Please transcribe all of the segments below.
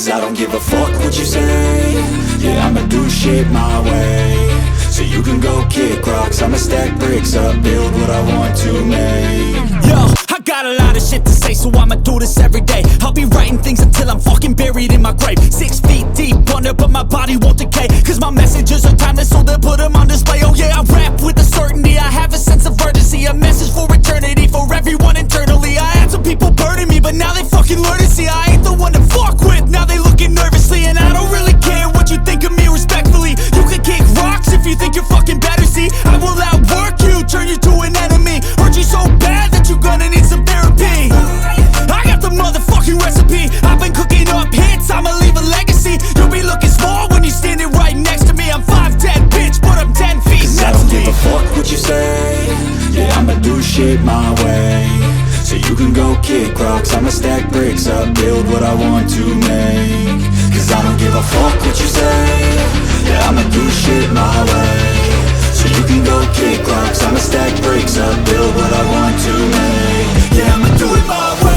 Cause I don't give a fuck what you say. Yeah, I'ma do shit my way. So you can go kick rocks, I'ma stack bricks up, build what I want to make. Yo, I got a lot of shit to say, so I'ma do this every day. I'll be writing things until I'm fucking buried in my grave. 6 feet deep under, but my body won't decay. Cause my messages are timeless, so they'll put them on display. Oh yeah, I rap with a certainty, I have a sense of urgency. A message for eternity, for everyone internally. I had some people burning me, but now they fucking learn to see I ain't the one to fuck with, now they looking nervously. And I don't really care what you think of me, respectfully. You can kick rocks if you think you're fucking better, see. I will outwork you, turn you to an enemy. Hurt you so bad that you're gonna need some therapy. I got the motherfucking recipe, I've been cooking up hits, I'ma leave a legacy. You'll be looking small when you're standing right next to me. I'm 5'10", bitch, but I'm 10 feet Cause next I don't to me. give a fuck what you say. Yeah, I'ma do shit my way. So you can go kick rocks, I'ma stack bricks up, build what I want to make. Cause I don't give a fuck what you say. Yeah, I'ma do shit my way. So you can go kick rocks, I'ma stack bricks up, build what I want to make. Yeah, I'ma do it my way.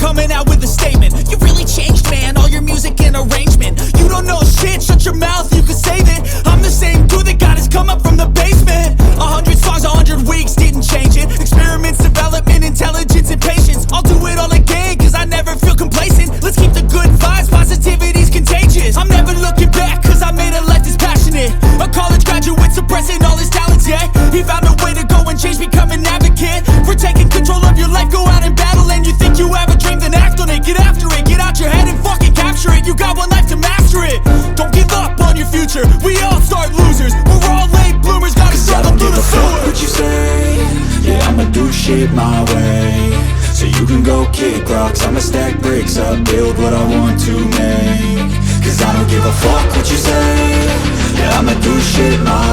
Coming out with a statement. You really changed, man, all your music and arrangement. You don't know shit, shut your mouth, you can save it. I'm the same dude that got his come up from the basement. 100 songs, 100 weeks, didn't change it. Experiments, development, intelligence, and patience. I'll do it all again, cause I never feel complacent. Let's keep the good vibes, positivity's contagious. I'm never looking back, cause I made a life that's passionate. A college graduate suppressing all his talents, yeah. He found a way to go and change, become an advocate. For taking control of your life, go out and battle. And you think you have a dream, then act on it. Get after it, get out your head and fucking capture it. You got one life to master it. Don't give up on your future, we all start losers. We're all late bloomers, gotta struggle through the sewer. What you say? Yeah, I'ma do shit my way. So you can go kick rocks, I'ma stack bricks up, build what I want to make. Cause I don't give a fuck what you say. Yeah, I'ma do shit my